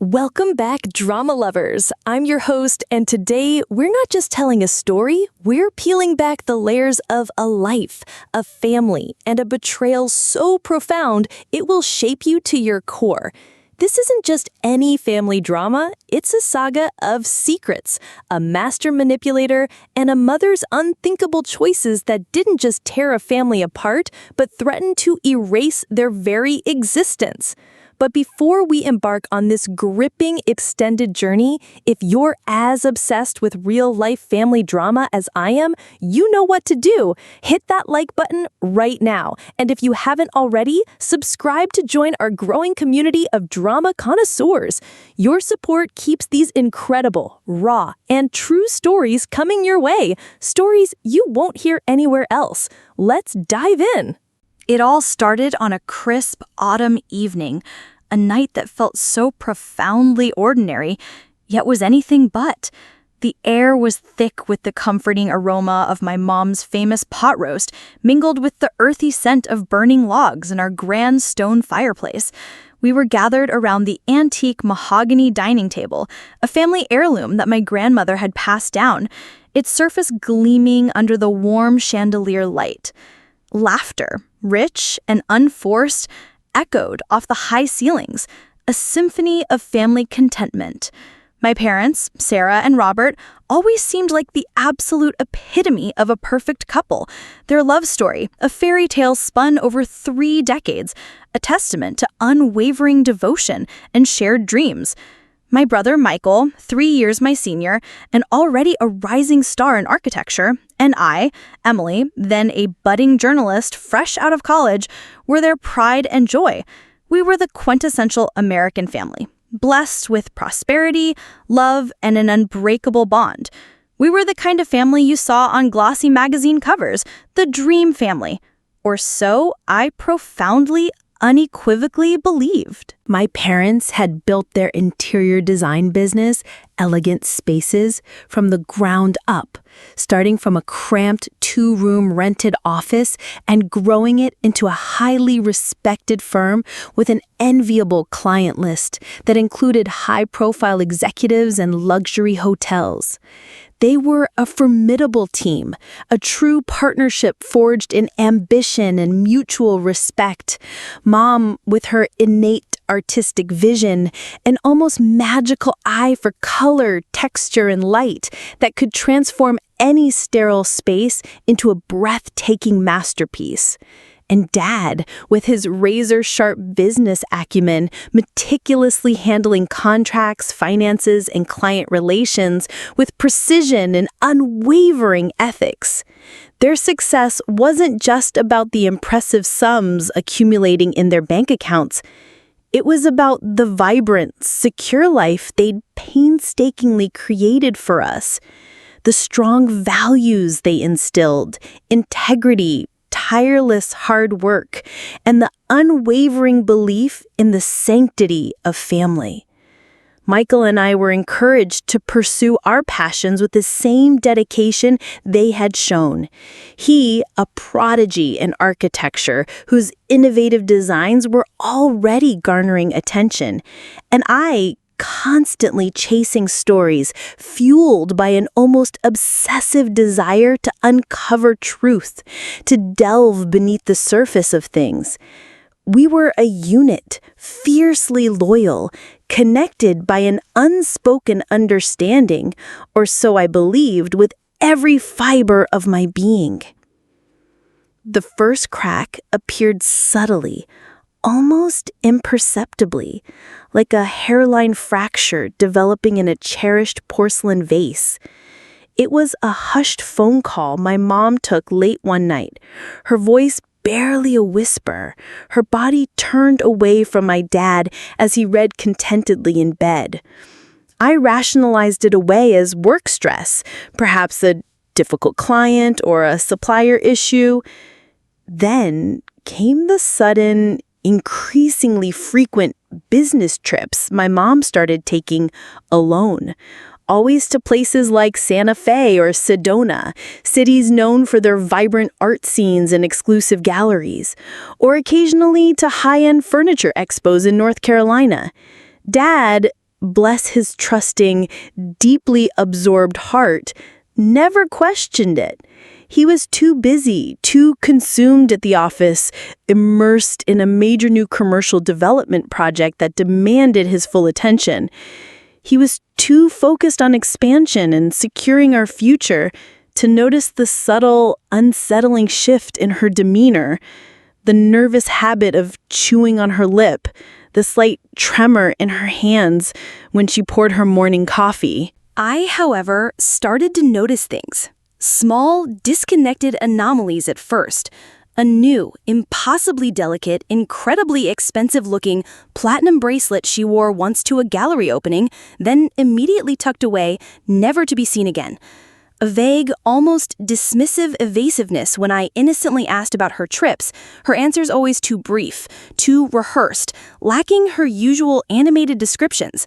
Welcome back, drama lovers. I'm your host, and today we're not just telling a story, we're peeling back the layers of a life, a family, and a betrayal so profound it will shape you to your core. This isn't just any family drama, it's a saga of secrets, a master manipulator, and a mother's unthinkable choices that didn't just tear a family apart, but threatened to erase their very existence. But before we embark on this gripping extended journey, if you're as obsessed with real-life family drama as I am, you know what to do. Hit that like button right now. And if you haven't already, subscribe to join our growing community of drama connoisseurs. Your support keeps these incredible, raw, and true stories coming your way. Stories you won't hear anywhere else. Let's dive in. It all started on a crisp autumn evening, a night that felt so profoundly ordinary, yet was anything but. The air was thick with the comforting aroma of my mom's famous pot roast, mingled with the earthy scent of burning logs in our grand stone fireplace. We were gathered around the antique mahogany dining table, a family heirloom that my grandmother had passed down, its surface gleaming under the warm chandelier light. Laughter, rich and unforced, echoed off the high ceilings, a symphony of family contentment. My parents, Sarah and Robert, always seemed like the absolute epitome of a perfect couple. Their love story, a fairy tale spun over 3 decades, a testament to unwavering devotion and shared dreams. My brother, Michael, 3 years my senior, and already a rising star in architecture, and I, Emily, then a budding journalist fresh out of college, were their pride and joy. We were the quintessential American family, blessed with prosperity, love, and an unbreakable bond. We were the kind of family you saw on glossy magazine covers, the dream family. Or so I profoundly, unequivocally believed. My parents had built their interior design business, Elegant Spaces, from the ground up, starting from a cramped 2-room rented office and growing it into a highly respected firm with an enviable client list that included high-profile executives and luxury hotels. They were a formidable team, a true partnership forged in ambition and mutual respect. Mom, with her innate artistic vision, an almost magical eye for color, texture, and light that could transform any sterile space into a breathtaking masterpiece. And Dad, with his razor-sharp business acumen, meticulously handling contracts, finances, and client relations with precision and unwavering ethics. Their success wasn't just about the impressive sums accumulating in their bank accounts. It was about the vibrant, secure life they'd painstakingly created for us. The strong values they instilled, integrity, tireless hard work, and the unwavering belief in the sanctity of family. Michael and I were encouraged to pursue our passions with the same dedication they had shown. He, a prodigy in architecture, whose innovative designs were already garnering attention, and I, constantly chasing stories, fueled by an almost obsessive desire to uncover truth, to delve beneath the surface of things. We were a unit, fiercely loyal, connected by an unspoken understanding, or so I believed with every fiber of my being. The first crack appeared subtly, almost imperceptibly, like a hairline fracture developing in a cherished porcelain vase. It was a hushed phone call my mom took late one night, her voice barely a whisper, her body turned away from my dad as he read contentedly in bed. I rationalized it away as work stress, perhaps a difficult client or a supplier issue. Then came the sudden, increasingly frequent business trips my mom started taking alone, always to places like Santa Fe or Sedona, cities known for their vibrant art scenes and exclusive galleries, or occasionally to high-end furniture expos in North Carolina. Dad, bless his trusting, deeply absorbed heart, never questioned it. He was too busy, too consumed at the office, immersed in a major new commercial development project that demanded his full attention. He was too focused on expansion and securing our future to notice the subtle, unsettling shift in her demeanor, the nervous habit of chewing on her lip, the slight tremor in her hands when she poured her morning coffee. I, however, started to notice things. Small, disconnected anomalies at first. A new, impossibly delicate, incredibly expensive-looking platinum bracelet she wore once to a gallery opening, then immediately tucked away, never to be seen again. A vague, almost dismissive evasiveness when I innocently asked about her trips, her answers always too brief, too rehearsed, lacking her usual animated descriptions.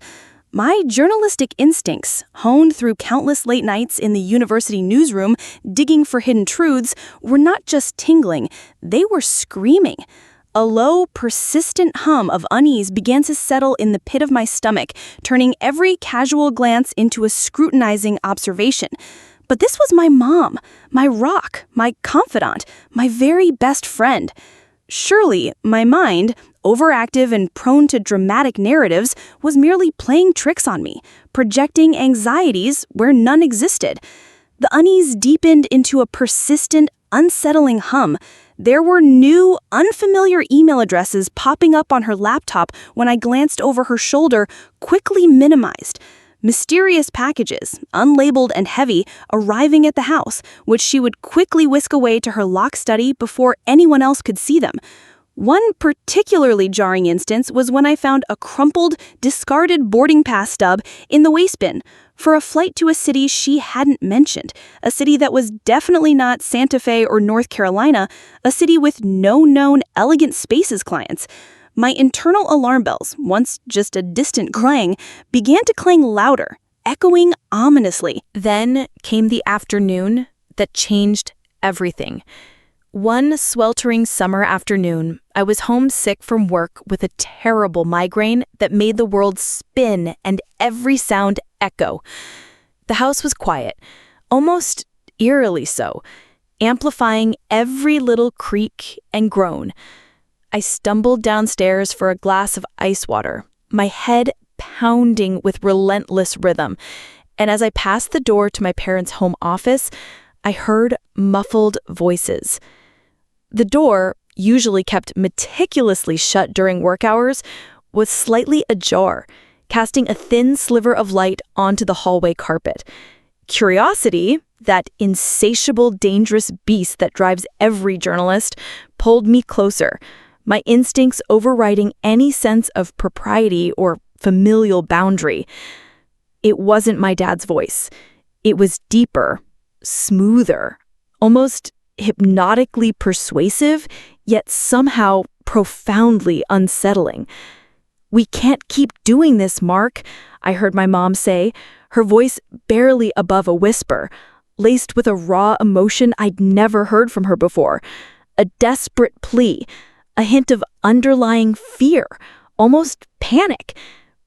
My journalistic instincts, honed through countless late nights in the university newsroom digging for hidden truths, were not just tingling, they were screaming. A low, persistent hum of unease began to settle in the pit of my stomach, turning every casual glance into a scrutinizing observation. But this was my mom, my rock, my confidant, my very best friend. Surely, my mind, overactive and prone to dramatic narratives, was merely playing tricks on me, projecting anxieties where none existed. The unease deepened into a persistent, unsettling hum. There were new, unfamiliar email addresses popping up on her laptop when I glanced over her shoulder, quickly minimized. Mysterious packages, unlabeled and heavy, arriving at the house, which she would quickly whisk away to her locked study before anyone else could see them. One particularly jarring instance was when I found a crumpled, discarded boarding pass stub in the waste bin for a flight to a city she hadn't mentioned, a city that was definitely not Santa Fe or North Carolina, a city with no known Elegant Spaces clients. My internal alarm bells, once just a distant clang, began to clang louder, echoing ominously. Then came the afternoon that changed everything. One sweltering summer afternoon, I was homesick from work with a terrible migraine that made the world spin and every sound echo. The house was quiet, almost eerily so, amplifying every little creak and groan. I stumbled downstairs for a glass of ice water, my head pounding with relentless rhythm, and as I passed the door to my parents' home office, I heard muffled voices. The door, usually kept meticulously shut during work hours, was slightly ajar, casting a thin sliver of light onto the hallway carpet. Curiosity, that insatiable, dangerous beast that drives every journalist, pulled me closer, my instincts overriding any sense of propriety or familial boundary. It wasn't my dad's voice. It was deeper, smoother, almost hypnotically persuasive, yet somehow profoundly unsettling. "We can't keep doing this, Mark," I heard my mom say, her voice barely above a whisper, laced with a raw emotion I'd never heard from her before. A desperate plea, a hint of underlying fear, almost panic.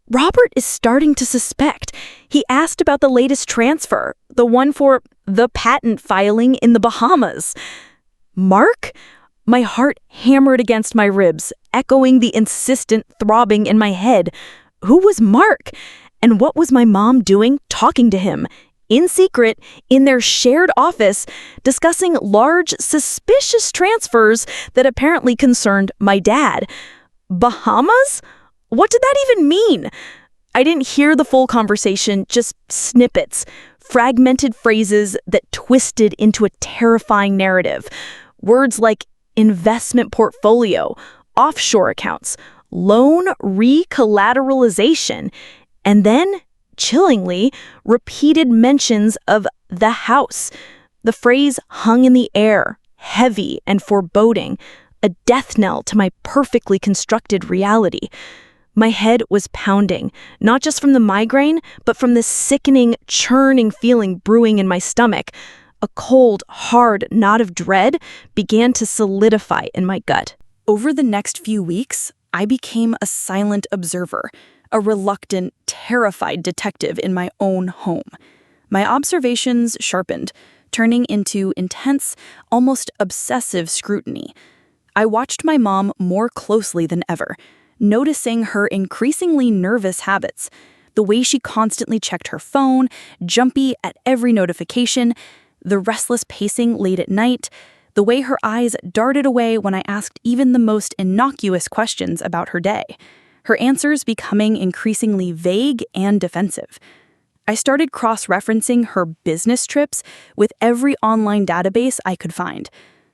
"Robert is starting to suspect. He asked about the latest transfer, the one for the patent filing in the Bahamas." "Mark?" My heart hammered against my ribs, echoing the insistent throbbing in my head. Who was Mark? And what was my mom doing talking to him? In secret, in their shared office, discussing large, suspicious transfers that apparently concerned my dad. Bahamas? What did that even mean? I didn't hear the full conversation, just snippets, fragmented phrases that twisted into a terrifying narrative. Words like investment portfolio, offshore accounts, loan recollateralization, and then, chillingly, repeated mentions of the house. The phrase hung in the air, heavy and foreboding, a death knell to my perfectly constructed reality. My head was pounding, not just from the migraine, but from the sickening, churning feeling brewing in my stomach. A cold, hard knot of dread began to solidify in my gut. Over the next few weeks, I became a silent observer, a reluctant, terrified detective in my own home. My observations sharpened, turning into intense, almost obsessive scrutiny. I watched my mom more closely than ever, noticing her increasingly nervous habits, the way she constantly checked her phone, jumpy at every notification, the restless pacing late at night, the way her eyes darted away when I asked even the most innocuous questions about her day, her answers becoming increasingly vague and defensive. I started cross-referencing her business trips with every online database I could find: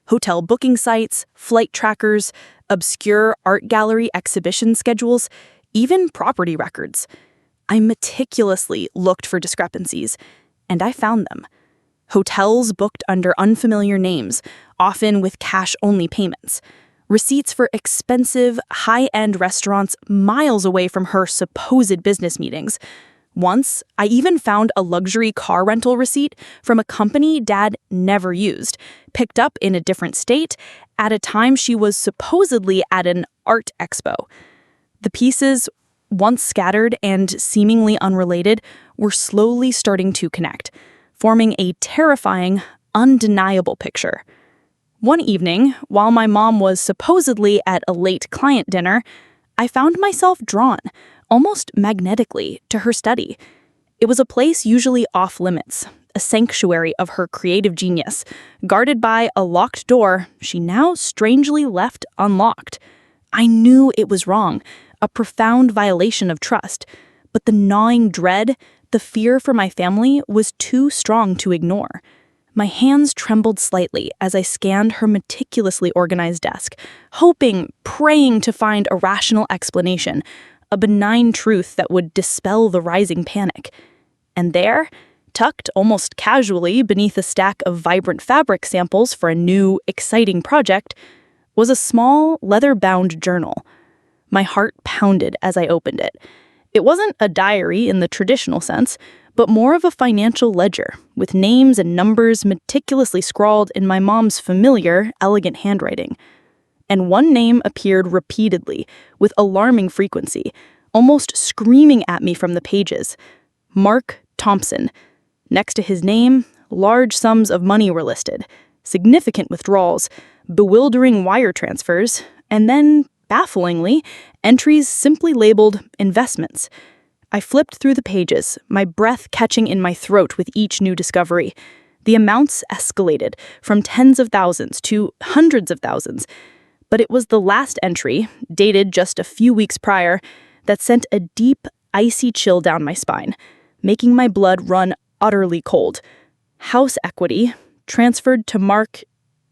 hotel booking sites, flight trackers, obscure art gallery exhibition schedules, even property records. I meticulously looked for discrepancies, and I found them. Hotels booked under unfamiliar names, often with cash-only payments. Receipts for expensive, high-end restaurants miles away from her supposed business meetings. Once, I even found a luxury car rental receipt from a company Dad never used, picked up in a different state, at a time she was supposedly at an art expo. The pieces, once scattered and seemingly unrelated, were slowly starting to connect, forming a terrifying, undeniable picture. One evening, while my mom was supposedly at a late client dinner, I found myself drawn, almost magnetically, to her study. It was a place usually off-limits, a sanctuary of her creative genius, guarded by a locked door she now strangely left unlocked. I knew it was wrong, a profound violation of trust, but the gnawing dread, the fear for my family, was too strong to ignore. My hands trembled slightly as I scanned her meticulously organized desk, hoping, praying to find a rational explanation, a benign truth that would dispel the rising panic. And there, tucked almost casually beneath a stack of vibrant fabric samples for a new, exciting project, was a small, leather-bound journal. My heart pounded as I opened it. It wasn't a diary in the traditional sense, but more of a financial ledger, with names and numbers meticulously scrawled in my mom's familiar, elegant handwriting. And one name appeared repeatedly, with alarming frequency, almost screaming at me from the pages: Mark Thompson. Next to his name, large sums of money were listed, significant withdrawals, bewildering wire transfers, and then, bafflingly, entries simply labeled investments. I flipped through the pages, my breath catching in my throat with each new discovery. The amounts escalated from tens of thousands to hundreds of thousands. But it was the last entry, dated just a few weeks prior, that sent a deep, icy chill down my spine, making my blood run utterly cold. House equity transferred to Mark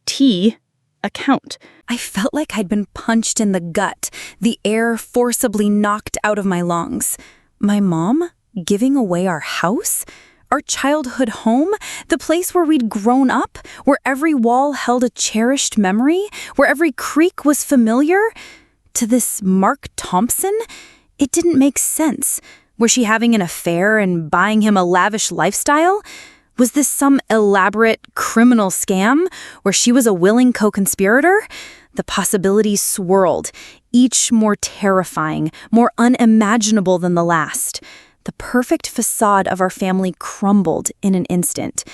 T. account. I felt like I'd been punched in the gut, the air forcibly knocked out of my lungs. My mom giving away our house? Our childhood home? The place where we'd grown up? Where every wall held a cherished memory? Where every creak was familiar? To this Mark Thompson? It didn't make sense. Was she having an affair and buying him a lavish lifestyle? Was this some elaborate criminal scam where she was a willing co-conspirator? The possibilities swirled, each more terrifying, more unimaginable than the last. The perfect facade of our family crumbled in an instant.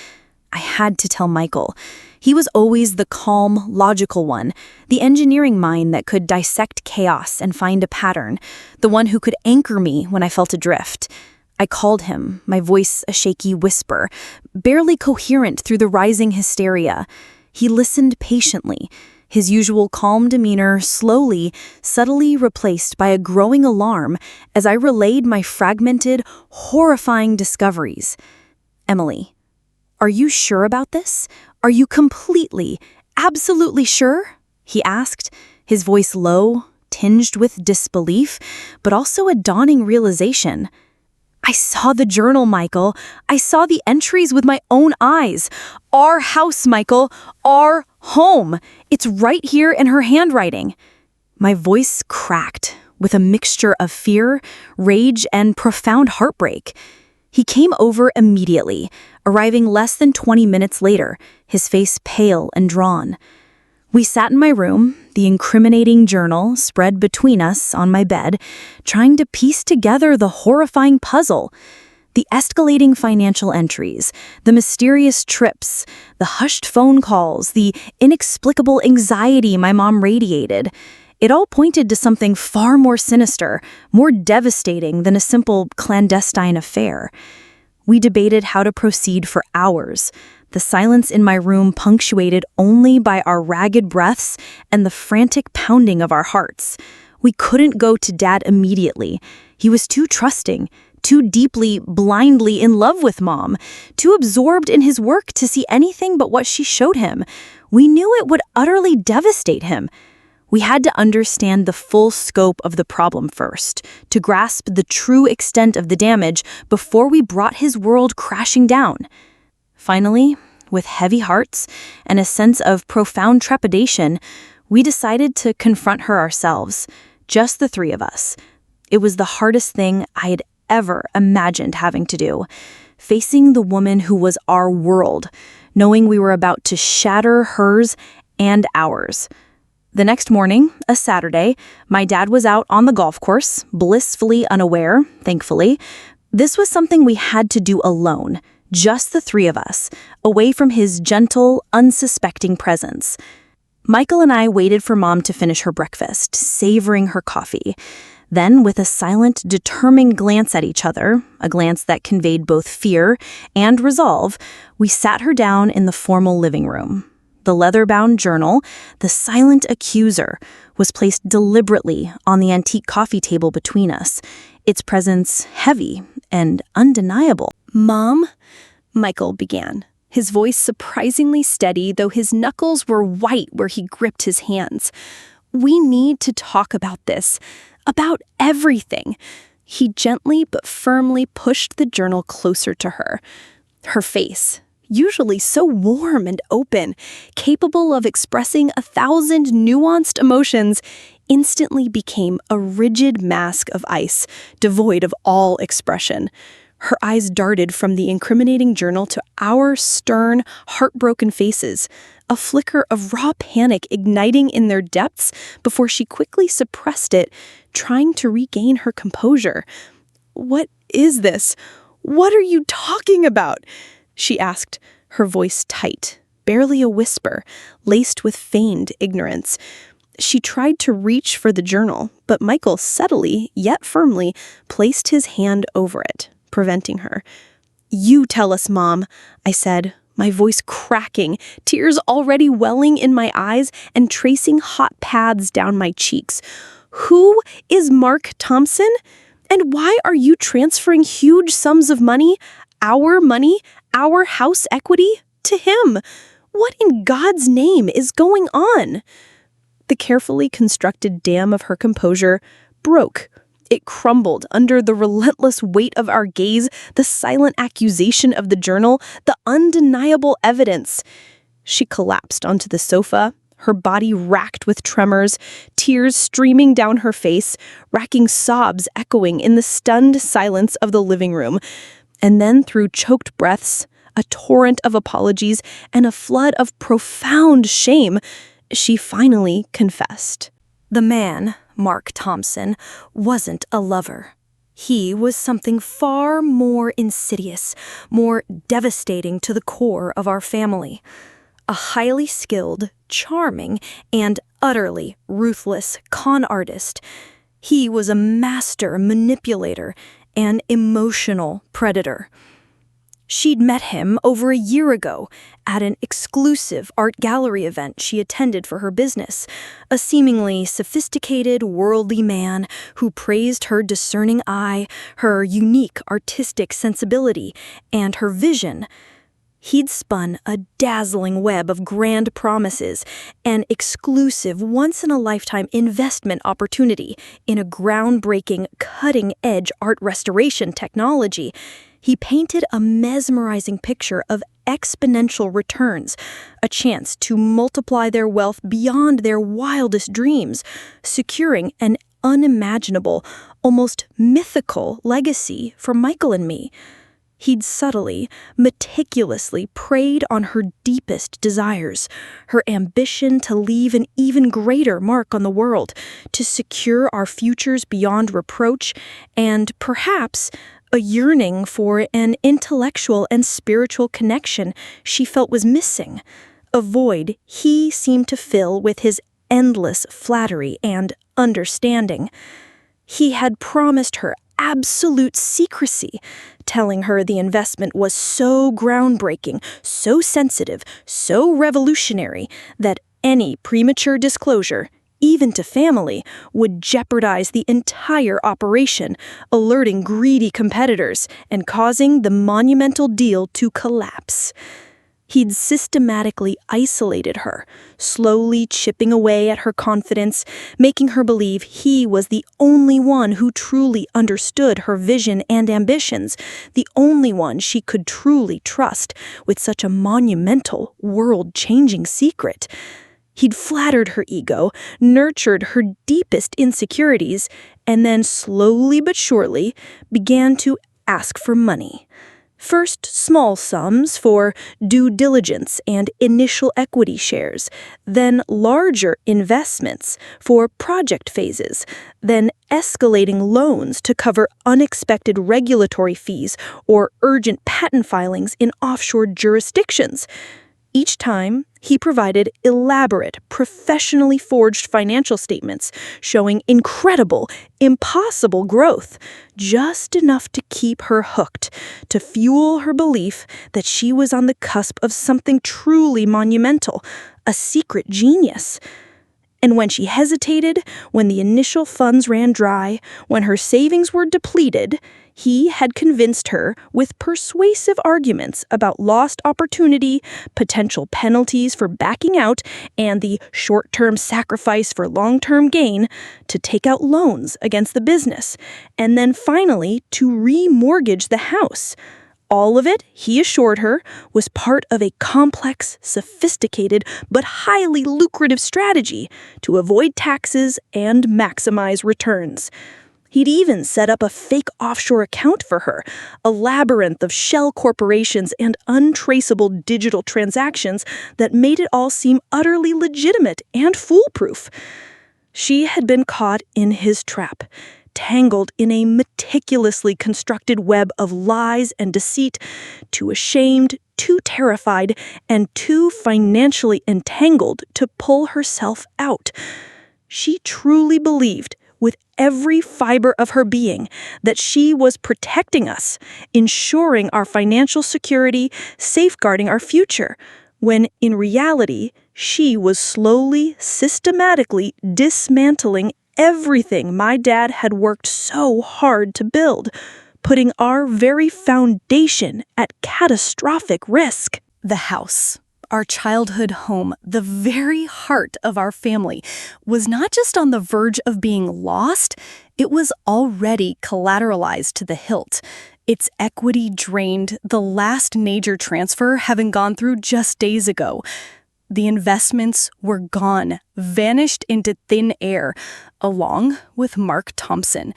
I had to tell Michael. He was always the calm, logical one, the engineering mind that could dissect chaos and find a pattern, the one who could anchor me when I felt adrift. I called him, my voice a shaky whisper, barely coherent through the rising hysteria. He listened patiently, his usual calm demeanor slowly, subtly replaced by a growing alarm as I relayed my fragmented, horrifying discoveries. Emily, are you sure about this? Are you completely, absolutely sure? He asked, his voice low, tinged with disbelief, but also a dawning realization. I saw the journal, Michael. I saw the entries with my own eyes. Our house, Michael. Our home. It's right here in her handwriting. My voice cracked with a mixture of fear, rage, and profound heartbreak. He came over immediately, arriving less than 20 minutes later, his face pale and drawn. We sat in my room, the incriminating journal spread between us on my bed, trying to piece together the horrifying puzzle. The escalating financial entries, the mysterious trips, the hushed phone calls, the inexplicable anxiety my mom radiated. It all pointed to something far more sinister, more devastating than a simple clandestine affair. We debated how to proceed for hours, the silence in my room punctuated only by our ragged breaths and the frantic pounding of our hearts. We couldn't go to Dad immediately. He was too trusting, too deeply, blindly in love with Mom, too absorbed in his work to see anything but what she showed him. We knew it would utterly devastate him. We had to understand the full scope of the problem first, to grasp the true extent of the damage before we brought his world crashing down. Finally, with heavy hearts and a sense of profound trepidation, we decided to confront her ourselves, just the three of us. It was the hardest thing I had ever imagined having to do, facing the woman who was our world, knowing we were about to shatter hers and ours. The next morning, a Saturday, my dad was out on the golf course, blissfully unaware, thankfully. This was something we had to do alone, just the three of us, away from his gentle, unsuspecting presence. Michael and I waited for Mom to finish her breakfast, savoring her coffee. Then, with a silent, determined glance at each other, a glance that conveyed both fear and resolve, we sat her down in the formal living room. The leather-bound journal, the silent accuser, was placed deliberately on the antique coffee table between us, its presence heavy and undeniable. "Mom," Michael began, his voice surprisingly steady, though his knuckles were white where he gripped his hands. "We need to talk about this, about everything." He gently but firmly pushed the journal closer to her. Her face, usually so warm and open, capable of expressing 1,000 nuanced emotions, instantly became a rigid mask of ice, devoid of all expression. Her eyes darted from the incriminating journal to our stern, heartbroken faces, a flicker of raw panic igniting in their depths before she quickly suppressed it, trying to regain her composure. "What is this? What are you talking about?" she asked, her voice tight, barely a whisper, laced with feigned ignorance. She tried to reach for the journal, but Michael subtly, yet firmly, placed his hand over it, preventing her. "You tell us, Mom," I said, my voice cracking, tears already welling in my eyes and tracing hot paths down my cheeks. "Who is Mark Thompson? And why are you transferring huge sums of money, our house equity, to him? What in God's name is going on?" The carefully constructed dam of her composure broke. It crumbled under the relentless weight of our gaze, the silent accusation of the journal, the undeniable evidence. She collapsed onto the sofa, her body racked with tremors, tears streaming down her face, racking sobs echoing in the stunned silence of the living room. And then, through choked breaths, a torrent of apologies, and a flood of profound shame, she finally confessed. The man, Mark Thompson, wasn't a lover. He was something far more insidious, more devastating to the core of our family. A highly skilled, charming, and utterly ruthless con artist. He was a master manipulator, an emotional predator. She'd met him over a year ago at an exclusive art gallery event she attended for her business, a seemingly sophisticated, worldly man who praised her discerning eye, her unique artistic sensibility, and her vision. He'd spun a dazzling web of grand promises, an exclusive, once-in-a-lifetime investment opportunity in a groundbreaking, cutting-edge art restoration technology. He painted a mesmerizing picture of exponential returns, a chance to multiply their wealth beyond their wildest dreams, securing an unimaginable, almost mythical legacy for Michael and me. He'd subtly, meticulously preyed on her deepest desires, her ambition to leave an even greater mark on the world, to secure our futures beyond reproach, and perhaps a yearning for an intellectual and spiritual connection she felt was missing, a void he seemed to fill with his endless flattery and understanding. He had promised her absolute secrecy, telling her the investment was so groundbreaking, so sensitive, so revolutionary that any premature disclosure, even to family, would jeopardize the entire operation, alerting greedy competitors and causing the monumental deal to collapse. He'd systematically isolated her, slowly chipping away at her confidence, making her believe he was the only one who truly understood her vision and ambitions, the only one she could truly trust with such a monumental, world-changing secret. He'd flattered her ego, nurtured her deepest insecurities, and then slowly but surely began to ask for money. First, small sums for due diligence and initial equity shares, then larger investments for project phases, then escalating loans to cover unexpected regulatory fees or urgent patent filings in offshore jurisdictions. Each time, he provided elaborate, professionally forged financial statements showing incredible, impossible growth, just enough to keep her hooked, to fuel her belief that she was on the cusp of something truly monumental, a secret genius. And when she hesitated, when the initial funds ran dry, when her savings were depleted, he had convinced her with persuasive arguments about lost opportunity, potential penalties for backing out, and the short-term sacrifice for long-term gain to take out loans against the business, and then finally to remortgage the house. All of it, he assured her, was part of a complex, sophisticated, but highly lucrative strategy to avoid taxes and maximize returns. He'd even set up a fake offshore account for her, a labyrinth of shell corporations and untraceable digital transactions that made it all seem utterly legitimate and foolproof. She had been caught in his trap, tangled in a meticulously constructed web of lies and deceit, too ashamed, too terrified, and too financially entangled to pull herself out. She truly believed, with every fiber of her being, that she was protecting us, ensuring our financial security, safeguarding our future, when in reality, she was slowly, systematically dismantling everything my dad had worked so hard to build, putting our very foundation at catastrophic risk. The house, our childhood home, the very heart of our family, was not just on the verge of being lost, it was already collateralized to the hilt. Its equity drained, the last major transfer having gone through just days ago. The investments were gone, vanished into thin air, along with Mark Thompson.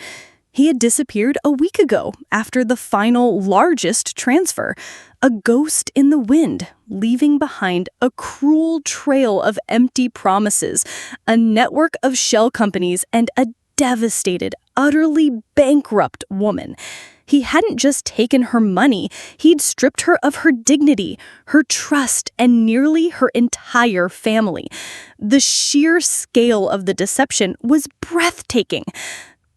He had disappeared a week ago after the final, largest transfer, a ghost in the wind, leaving behind a cruel trail of empty promises, a network of shell companies, and a devastated, utterly bankrupt woman. He hadn't just taken her money, he'd stripped her of her dignity, her trust, and nearly her entire family. The sheer scale of the deception was breathtaking.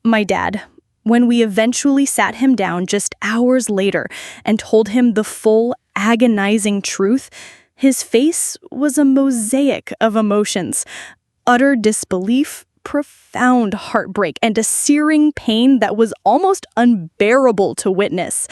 My dad, when we eventually sat him down just hours later and told him the full, agonizing truth, his face was a mosaic of emotions: utter disbelief, profound heartbreak, and a searing pain that was almost unbearable to witness.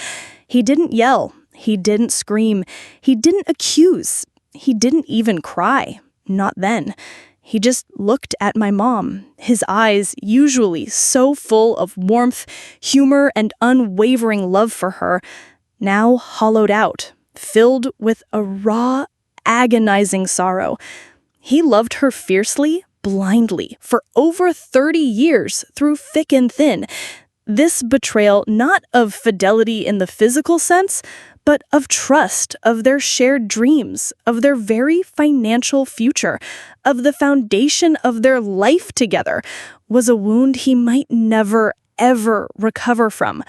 He didn't yell, he didn't scream, he didn't accuse, he didn't even cry. Not then. He just looked at my mom, his eyes usually so full of warmth, humor, and unwavering love for her, now hollowed out, filled with a raw, agonizing sorrow. He loved her fiercely, blindly, for over 30 years, through thick and thin. This betrayal not of fidelity in the physical sense, but of trust, of their shared dreams, of their very financial future, of the foundation of their life together, was a wound he might never, ever recover from.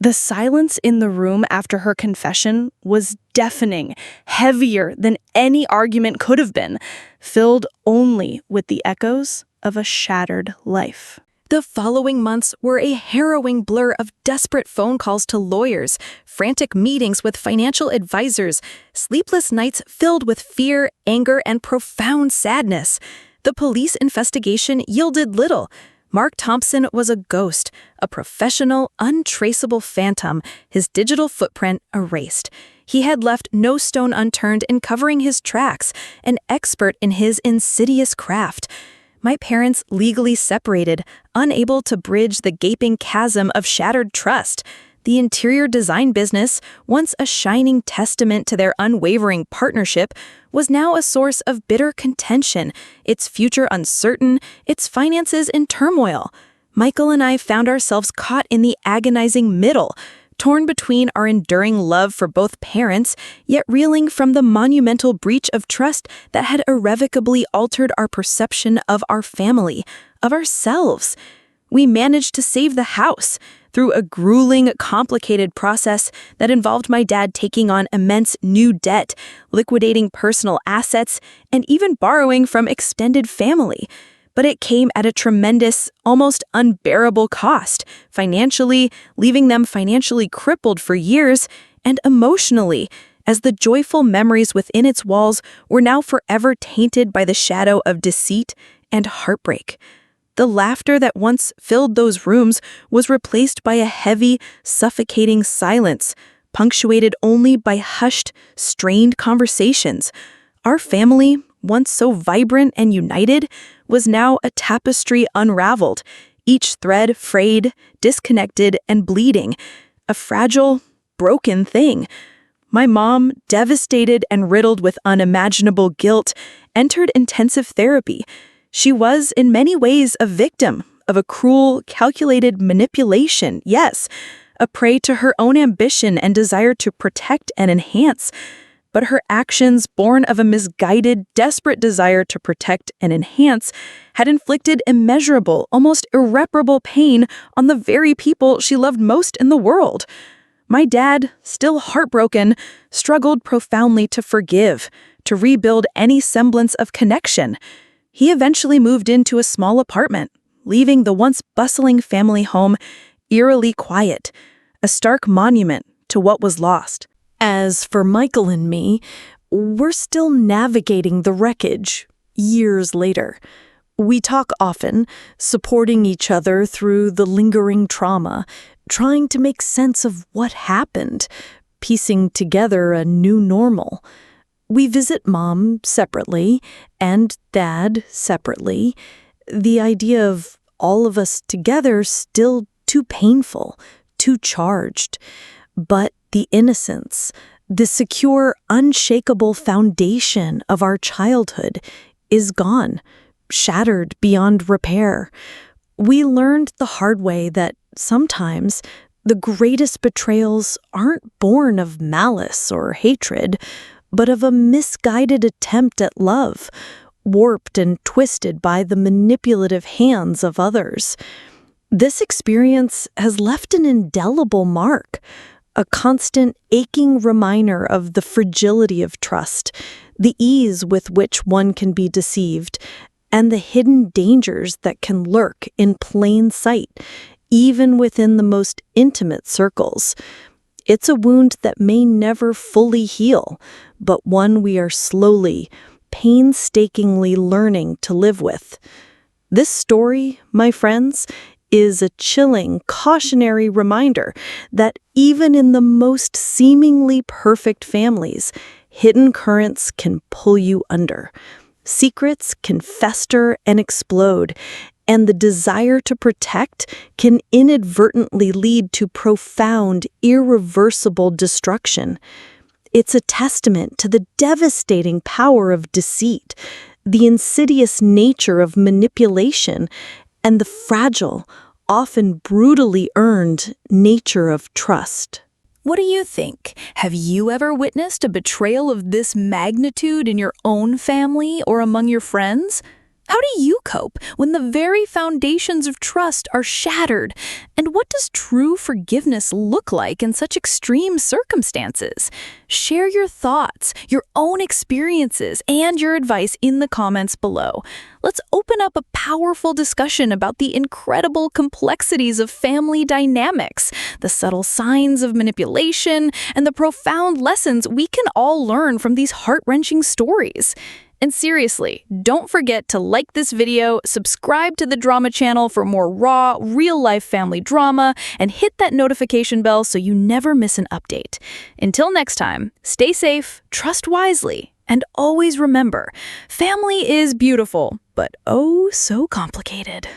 The silence in the room after her confession was deafening, heavier than any argument could have been, filled only with the echoes of a shattered life. The following months were a harrowing blur of desperate phone calls to lawyers, frantic meetings with financial advisors, sleepless nights filled with fear, anger, and profound sadness. The police investigation yielded little. Mark Thompson was a ghost, a professional, untraceable phantom, his digital footprint erased. He had left no stone unturned in covering his tracks, an expert in his insidious craft. My parents legally separated, unable to bridge the gaping chasm of shattered trust. The interior design business, once a shining testament to their unwavering partnership, was now a source of bitter contention, its future uncertain, its finances in turmoil. Michael and I found ourselves caught in the agonizing middle, torn between our enduring love for both parents, yet reeling from the monumental breach of trust that had irrevocably altered our perception of our family, of ourselves. We managed to save the house through a grueling, complicated process that involved my dad taking on immense new debt, liquidating personal assets, and even borrowing from extended family. But it came at a tremendous, almost unbearable cost, financially, leaving them financially crippled for years, and emotionally, as the joyful memories within its walls were now forever tainted by the shadow of deceit and heartbreak. The laughter that once filled those rooms was replaced by a heavy, suffocating silence, punctuated only by hushed, strained conversations. Our family, once so vibrant and united, was now a tapestry unraveled, each thread frayed, disconnected, and bleeding, a fragile, broken thing. My mom, devastated and riddled with unimaginable guilt, entered intensive therapy. She was, in many ways, a victim of a cruel, calculated manipulation, yes, a prey to her own ambition and desire to protect and enhance. But her actions, born of a misguided, desperate desire to protect and enhance, had inflicted immeasurable, almost irreparable pain on the very people she loved most in the world. My dad, still heartbroken, struggled profoundly to forgive, to rebuild any semblance of connection. He eventually moved into a small apartment, leaving the once bustling family home eerily quiet, a stark monument to what was lost. As for Michael and me, we're still navigating the wreckage years later. We talk often, supporting each other through the lingering trauma, trying to make sense of what happened, piecing together a new normal. We visit Mom separately and Dad separately. The idea of all of us together still too painful, too charged. But the innocence, the secure, unshakable foundation of our childhood is gone, shattered beyond repair. We learned the hard way that sometimes the greatest betrayals aren't born of malice or hatred, but of a misguided attempt at love, warped and twisted by the manipulative hands of others. This experience has left an indelible mark, a constant aching reminder of the fragility of trust, the ease with which one can be deceived, and the hidden dangers that can lurk in plain sight, even within the most intimate circles. It's a wound that may never fully heal, but one we are slowly, painstakingly learning to live with. This story, my friends, is a chilling, cautionary reminder that even in the most seemingly perfect families, hidden currents can pull you under. Secrets can fester and explode, and the desire to protect can inadvertently lead to profound, irreversible destruction. It's a testament to the devastating power of deceit, the insidious nature of manipulation, and the fragile, often brutally earned nature of trust. What do you think? Have you ever witnessed a betrayal of this magnitude in your own family or among your friends? How do you cope when the very foundations of trust are shattered? And what does true forgiveness look like in such extreme circumstances? Share your thoughts, your own experiences, and your advice in the comments below. Let's open up a powerful discussion about the incredible complexities of family dynamics, the subtle signs of manipulation, and the profound lessons we can all learn from these heart-wrenching stories. And seriously, don't forget to like this video, subscribe to the drama channel for more raw, real-life family drama, and hit that notification bell so you never miss an update. Until next time, stay safe, trust wisely, and always remember, family is beautiful, but oh so complicated.